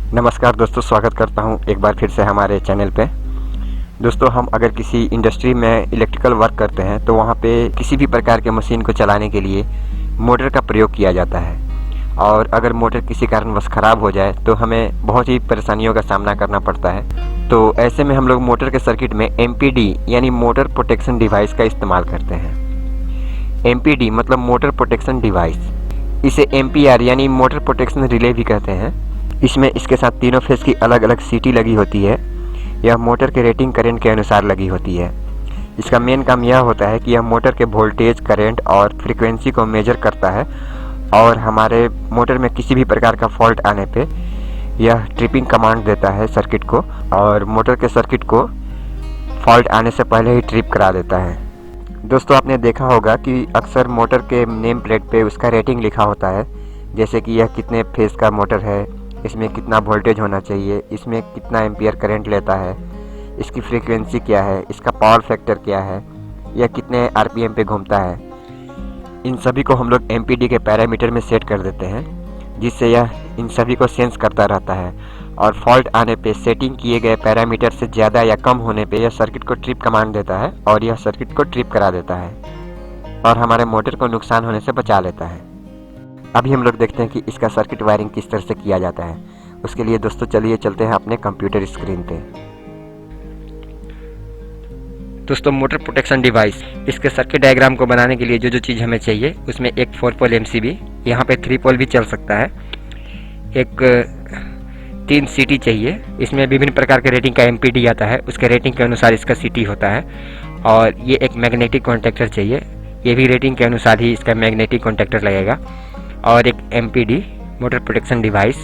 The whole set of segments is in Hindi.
नमस्कार दोस्तों, स्वागत करता हूं एक बार फिर से हमारे चैनल पे। दोस्तों, हम अगर किसी इंडस्ट्री में इलेक्ट्रिकल वर्क करते हैं तो वहां पे किसी भी प्रकार के मशीन को चलाने के लिए मोटर का प्रयोग किया जाता है। और अगर मोटर किसी कारणवश ख़राब हो जाए तो हमें बहुत ही परेशानियों का सामना करना पड़ता है। तो ऐसे में हम लोग मोटर के सर्किट में MPD यानी मोटर प्रोटेक्शन डिवाइस का इस्तेमाल करते हैं। MPD मतलब मोटर प्रोटेक्शन डिवाइस, इसे MPR यानी मोटर प्रोटेक्शन रिले भी कहते हैं। इसमें इसके साथ तीनों फेस की अलग अलग सीटी लगी होती है। यह मोटर के रेटिंग करंट के अनुसार लगी होती है। इसका मेन काम यह होता है कि यह मोटर के वोल्टेज, करंट और फ्रीक्वेंसी को मेजर करता है और हमारे मोटर में किसी भी प्रकार का फॉल्ट आने पे यह ट्रिपिंग कमांड देता है सर्किट को, और मोटर के सर्किट को फॉल्ट आने से पहले ही ट्रिप करा देता है। दोस्तों, आपने देखा होगा कि अक्सर मोटर के नेम प्लेट पे उसका रेटिंग लिखा होता है, जैसे कि यह कितने फेस का मोटर है, इसमें कितना वोल्टेज होना चाहिए, इसमें कितना एम्पियर करंट लेता है, इसकी फ्रीक्वेंसी क्या है, इसका पावर फैक्टर क्या है, यह कितने RPM पे घूमता है। इन सभी को हम लोग MPD के पैरामीटर में सेट कर देते हैं, जिससे यह इन सभी को सेंस करता रहता है और फॉल्ट आने पे सेटिंग किए गए पैरामीटर से ज़्यादा या कम होने पे यह सर्किट को ट्रिप कमांड देता है और यह सर्किट को ट्रिप करा देता है और हमारे मोटर को नुकसान होने से बचा लेता है। अभी हम लोग देखते हैं कि इसका सर्किट वायरिंग किस तरह से किया जाता है। उसके लिए दोस्तों चलिए चलते हैं अपने कंप्यूटर स्क्रीन पे। दोस्तों, मोटर प्रोटेक्शन डिवाइस, इसके सर्किट डायग्राम को बनाने के लिए जो जो चीज़ हमें चाहिए उसमें एक 4 पोल MCB, यहाँ पे 3 पोल भी चल सकता है, एक 3 CT चाहिए। इसमें विभिन्न प्रकार के रेटिंग का MPD आता है, उसके रेटिंग के अनुसार इसका CT होता है। और ये एक मैग्नेटिक कॉन्टैक्टर चाहिए, ये भी रेटिंग के अनुसार ही इसका मैग्नेटिक कॉन्टैक्टर लगेगा। और एक MPD मोटर प्रोटेक्शन डिवाइस,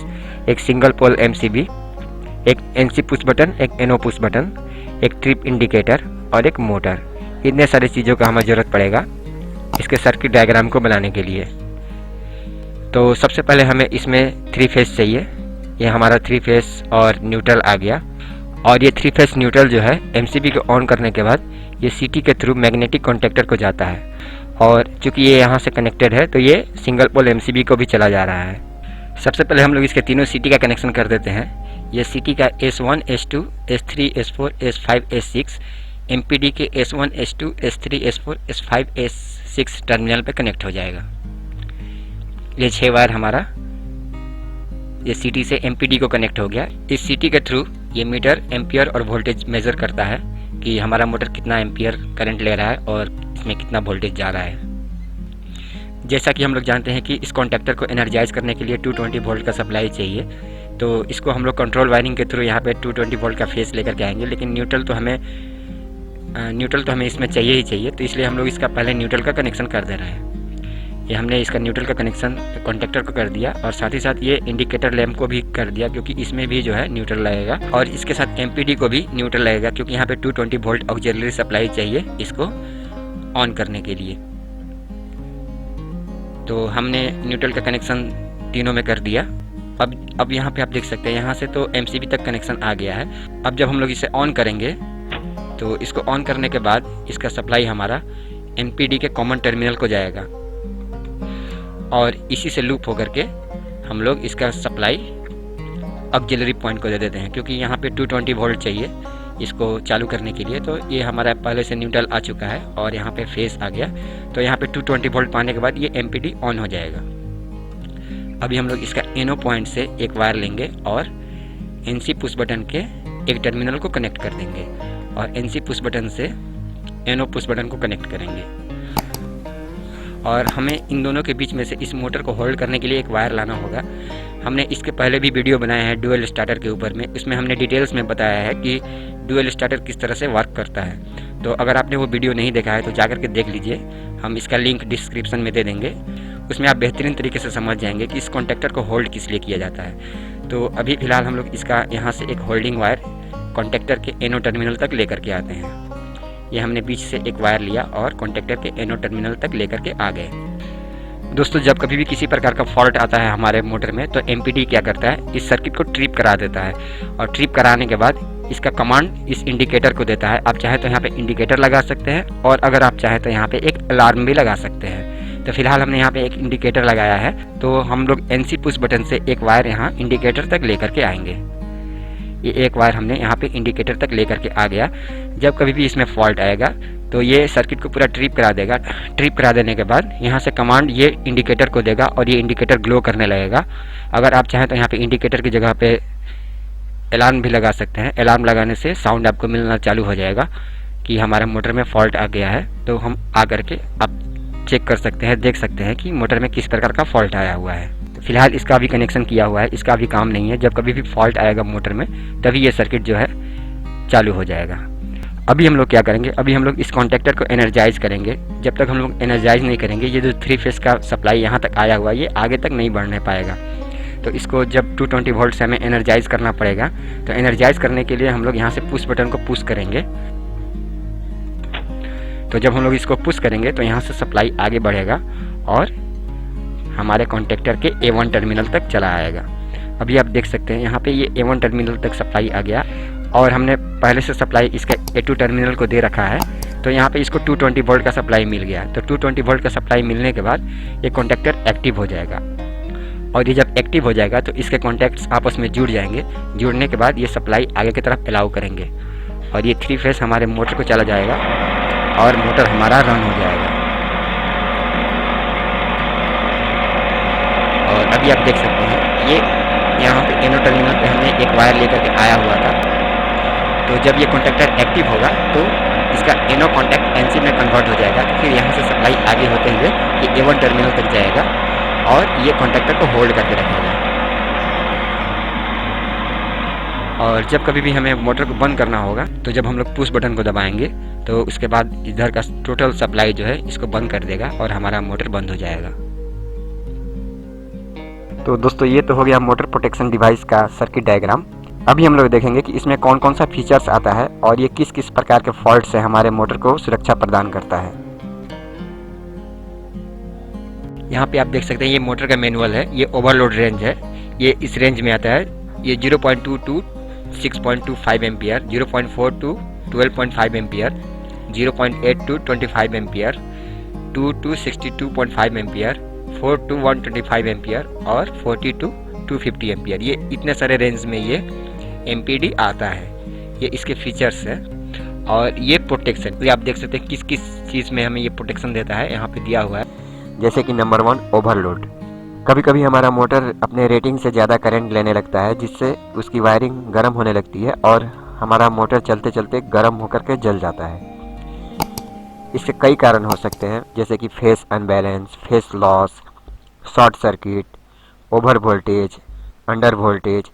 एक सिंगल पोल MCB, एक NC पुश बटन, एक NO पुश बटन, एक ट्रिप इंडिकेटर और एक मोटर। इतने सारी चीज़ों का हमें ज़रूरत पड़ेगा इसके सर्किट डायग्राम को बनाने के लिए। तो सबसे पहले हमें इसमें 3 फेस चाहिए। ये हमारा 3 फेस और न्यूट्रल आ गया। और ये 3 फेस न्यूट्रल जो है MCB को ऑन करने के बाद ये CT के थ्रू मैग्नेटिक कॉन्टैक्टर को जाता है, और चूंकि ये यहाँ से कनेक्टेड है तो ये सिंगल पोल MCB को भी चला जा रहा है। सबसे पहले हम लोग इसके तीनों CT का कनेक्शन कर देते हैं। ये CT का S1, S2, S3, S4, S5, S6 MPD के S1, S2, S3, S4, S5, S6 terminal पे कनेक्ट हो जाएगा। ये 6 वायर हमारा ये CT से MPD को कनेक्ट हो गया। इस CT के थ्रू ये मीटर एम्पियर और वोल्टेज मेजर करता है कि हमारा मोटर कितना एम्पियर करंट ले रहा है और इसमें कितना वोल्टेज जा रहा है। जैसा कि हम लोग जानते हैं कि इस कॉन्टैक्टर को एनर्जाइज करने के लिए 220 वोल्ट का सप्लाई चाहिए, तो इसको हम लोग कंट्रोल वायरिंग के थ्रू यहाँ पे 220 वोल्ट का फेस लेकर के आएंगे। लेकिन न्यूट्रल तो हमें इसमें चाहिए ही चाहिए, तो इसलिए हम लोग इसका पहले न्यूट्रल का कनेक्शन कर दे रहे हैं। ये हमने इसका न्यूट्रल का कनेक्शन कॉन्टैक्टर को कर दिया और साथ ही साथ ये इंडिकेटर लैम्प को भी कर दिया, क्योंकि इसमें भी जो है न्यूट्रल लगेगा। और इसके साथ MPD को भी न्यूट्रल लगेगा, क्योंकि यहाँ पे 220 वोल्ट ऑक्सिलरी सप्लाई चाहिए इसको ऑन करने के लिए। तो हमने न्यूट्रल का कनेक्शन तीनों में कर दिया। अब यहाँ पे आप देख सकते हैं, यहाँ से तो MCB तक कनेक्शन आ गया है। अब जब हम लोग इसे ऑन करेंगे तो इसको ऑन करने के बाद इसका सप्लाई हमारा MPD के कॉमन टर्मिनल को जाएगा और इसी से लूप होकर के हम लोग इसका सप्लाई ऑक्सिलरी पॉइंट को दे देते हैं, क्योंकि यहाँ पे 220 वोल्ट चाहिए इसको चालू करने के लिए। तो ये हमारा पहले से न्यूट्रल आ चुका है और यहाँ पे फेस आ गया, तो यहाँ पे 220 वोल्ट पाने के बाद ये MPD ऑन हो जाएगा। अभी हम लोग इसका NO पॉइंट से एक वायर लेंगे और NC पुश बटन के एक टर्मिनल को कनेक्ट कर देंगे और NC पुश बटन से NO पुश बटन को कनेक्ट करेंगे। और हमें इन दोनों के बीच में से इस मोटर को होल्ड करने के लिए एक वायर लाना होगा। हमने इसके पहले भी वीडियो बनाया है डुअल स्टार्टर के ऊपर में, उसमें हमने डिटेल्स में बताया है कि डुअल स्टार्टर किस तरह से वर्क करता है। तो अगर आपने वो वीडियो नहीं देखा है तो जाकर के देख लीजिए, हम इसका लिंक डिस्क्रिप्शन में दे देंगे। उसमें आप बेहतरीन तरीके से समझ जाएंगे कि इस कॉन्टैक्टर को होल्ड किस लिए किया जाता है। तो अभी फ़िलहाल हम लोग इसका यहाँ से एक होल्डिंग वायर कॉन्टैक्टर के NO टर्मिनल तक लेकर के आते हैं। ये हमने बीच से एक वायर लिया और कॉन्टैक्टर के NO टर्मिनल तक लेकर के आ गए। दोस्तों, जब कभी भी किसी प्रकार का फॉल्ट आता है हमारे मोटर में तो MPD क्या करता है, इस सर्किट को ट्रिप करा देता है और ट्रिप कराने के बाद इसका कमांड इस इंडिकेटर को देता है। आप चाहे तो यहाँ पे इंडिकेटर लगा सकते हैं और अगर आप चाहे तो यहाँ पे एक अलार्म भी लगा सकते हैं। तो फिलहाल हमने यहाँ पे एक इंडिकेटर लगाया है, तो हम लोग NC पुश बटन से एक वायर यहाँ इंडिकेटर तक लेकर के आएंगे। ये एक वायर हमने यहाँ पे इंडिकेटर तक लेकर के आ गया। जब कभी भी इसमें फॉल्ट आएगा तो ये सर्किट को पूरा ट्रिप करा देगा। ट्रिप करा देने के बाद यहाँ से कमांड ये इंडिकेटर को देगा और ये इंडिकेटर ग्लो करने लगेगा। अगर आप चाहें तो यहाँ पे इंडिकेटर की जगह पे अलार्म भी लगा सकते हैं। अलार्म लगाने से साउंड आपको मिलना चालू हो जाएगा कि हमारे मोटर में फॉल्ट आ गया है। तो हम आ करके आप चेक कर सकते हैं, देख सकते हैं कि मोटर में किस प्रकार का फॉल्ट आया हुआ है। फिलहाल इसका भी कनेक्शन किया हुआ है, इसका भी काम नहीं है। जब कभी भी फॉल्ट आएगा मोटर में तभी ये सर्किट जो है चालू हो जाएगा। अभी हम लोग क्या करेंगे, अभी हम लोग इस कॉन्टैक्टर को एनर्जाइज करेंगे। जब तक हम लोग एनर्जाइज नहीं करेंगे, ये जो 3 फेस का सप्लाई यहाँ तक आया हुआ है ये आगे तक नहीं बढ़ने पाएगा। तो इसको जब 220 वोल्ट से हमें एनर्जाइज करना पड़ेगा। तो एनर्जाइज करने के लिए हम लोग यहाँ से पुश बटन को पुश करेंगे। तो जब हम लोग इसको पुश करेंगे तो यहाँ से सप्लाई आगे बढ़ेगा और हमारे कॉन्टैक्टर के A1 टर्मिनल तक चला आएगा। अभी आप देख सकते हैं यहाँ पे ये A1 टर्मिनल तक सप्लाई आ गया और हमने पहले से सप्लाई इसका A2 टर्मिनल को दे रखा है। तो यहाँ पे इसको 220 वोल्ट का सप्लाई मिल गया। तो 220 वोल्ट का सप्लाई मिलने के बाद ये कॉन्टैक्टर एक्टिव हो जाएगा और ये जब एक्टिव हो जाएगा तो इसके कॉन्टैक्ट्स आपस में जुड़ जाएंगे। जुड़ने के बाद ये सप्लाई आगे की तरफ अलाउ करेंगे और ये 3 फेस हमारे मोटर को चला जाएगा और मोटर हमारा रन हो जाएगा। और अभी आप देख सकते हैं ये यहाँ पे एनो टर्मिनल पे हमने एक वायर लेकर के आया हुआ था। तो जब ये कॉन्टैक्टर एक्टिव होगा तो इसका एनो कॉन्टैक्ट NC में कन्वर्ट हो जाएगा। तो फिर यहाँ से सप्लाई आगे होते हुए ये A1 टर्मिनल तक जाएगा और ये कॉन्टैक्टर को होल्ड करके रखेगा। और जब कभी भी हमें मोटर को बंद करना होगा तो जब हम लोग पुश बटन को दबाएंगे तो उसके बाद इधर का टोटल सप्लाई जो है इसको बंद कर देगा और हमारा मोटर बंद हो जाएगा। तो दोस्तों ये तो हो गया मोटर प्रोटेक्शन डिवाइस का सर्किट डायग्राम। अभी हम लोग देखेंगे कि इसमें कौन कौन सा फीचर्स आता है और ये किस किस प्रकार के फॉल्ट से हमारे मोटर को सुरक्षा प्रदान करता है। यहाँ पे आप देख सकते हैं ये मोटर का मैनुअल है। ये ओवरलोड रेंज है, ये इस रेंज में आता है। ये 0.2 to 6.25 ampere, 0.4 to 12.5 ampere, 0.8 to 25 ampere, 2 to 62.5 ampere, 4 to 125 ampere और 40 to 250 एम्पियर। ये इतने सारे रेंज में ये MPD आता है। ये इसके फीचर्स है और ये प्रोटेक्शन ये आप देख सकते हैं किस किस चीज़ में हमें ये प्रोटेक्शन देता है, यहाँ पे दिया हुआ है। जैसे कि नंबर 1 ओवरलोड। कभी कभी हमारा मोटर अपने रेटिंग से ज़्यादा करंट लेने लगता है जिससे उसकी वायरिंग गर्म होने लगती है और हमारा मोटर चलते चलते गर्म होकर के जल जाता है। इसके कई कारण हो सकते हैं जैसे कि phase unbalance, phase loss, short circuit, over voltage, under voltage.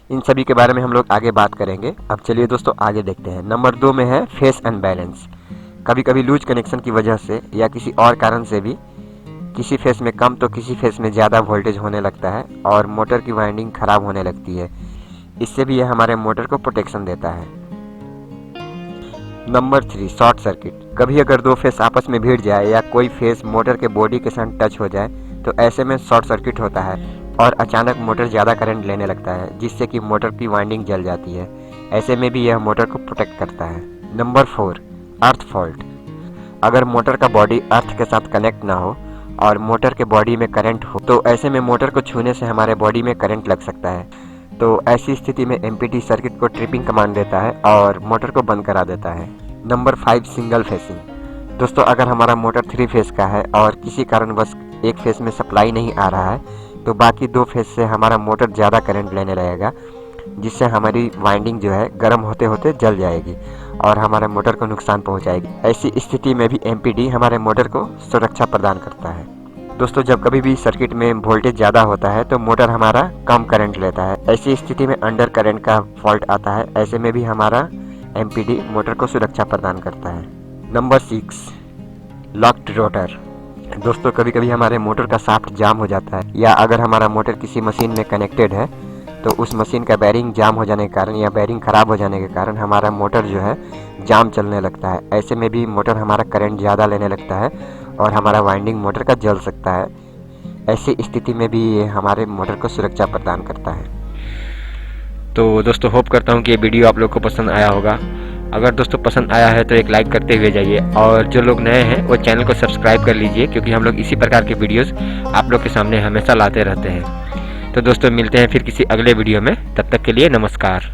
इन सभी के बारे में हम लोग आगे बात करेंगे। अब चलिए दोस्तों आगे देखते हैं। नंबर 2 में है फेस अनबैलेंस। कभी कभी लूज कनेक्शन की वजह से या किसी और कारण से भी किसी फेस में कम तो किसी फेस में ज़्यादा वोल्टेज होने लगता है और मोटर की वाइंडिंग खराब होने लगती है। इससे भी यह हमारे मोटर को प्रोटेक्शन देता है। Number 3 short circuit. कभी अगर 2 फेस आपस में भिड़ जाए या कोई फेस मोटर के बॉडी के साथ टच हो जाए तो ऐसे में शॉर्ट सर्किट होता है और अचानक मोटर ज़्यादा करंट लेने लगता है जिससे कि मोटर की वाइंडिंग जल जाती है। ऐसे में भी यह मोटर को प्रोटेक्ट करता है। नंबर 4 अर्थ फॉल्ट। अगर मोटर का बॉडी अर्थ के साथ कनेक्ट ना हो और मोटर के बॉडी में करंट हो तो ऐसे में मोटर को छूने से हमारे बॉडी में करंट लग सकता है। तो ऐसी स्थिति में MPD सर्किट को ट्रिपिंग कमांड देता है और मोटर को बंद करा देता है। Number 5 single facing. दोस्तों अगर हमारा मोटर 3 फेस का है और किसी कारणवश एक फेस में सप्लाई नहीं आ रहा है तो बाकी 2 फेस से हमारा मोटर ज़्यादा करंट लेने लगेगा जिससे हमारी वाइंडिंग जो है गर्म होते होते जल जाएगी और हमारे मोटर को नुकसान पहुंचाएगी। ऐसी स्थिति में भी MPD हमारे मोटर को सुरक्षा प्रदान करता है। दोस्तों जब कभी भी सर्किट में वोल्टेज ज़्यादा होता है तो मोटर हमारा कम करंट लेता है। ऐसी स्थिति में अंडर करंट का फॉल्ट आता है। ऐसे में भी हमारा MPD मोटर को सुरक्षा प्रदान करता है। Number 6 locked rotor. दोस्तों कभी कभी हमारे मोटर का शाफ्ट जाम हो जाता है या अगर हमारा मोटर किसी मशीन में कनेक्टेड है तो उस मशीन का बैरिंग जाम हो जाने के कारण या बैरिंग ख़राब हो जाने के कारण हमारा मोटर जो है जाम चलने लगता है। ऐसे में भी मोटर हमारा करंट ज़्यादा लेने लगता है और हमारा वाइंडिंग मोटर का जल सकता है। ऐसी स्थिति में भी ये हमारे मोटर को सुरक्षा प्रदान करता है। तो दोस्तों होप करता हूँ कि ये वीडियो आप लोग को पसंद आया होगा अगर दोस्तों पसंद आया है तो एक लाइक करते हुए जाइए, और जो लोग नए हैं वो चैनल को सब्सक्राइब कर लीजिए, क्योंकि हम लोग इसी प्रकार के वीडियोस आप लोग के सामने हमेशा लाते रहते हैं। तो दोस्तों मिलते हैं फिर किसी अगले वीडियो में, तब तक के लिए नमस्कार।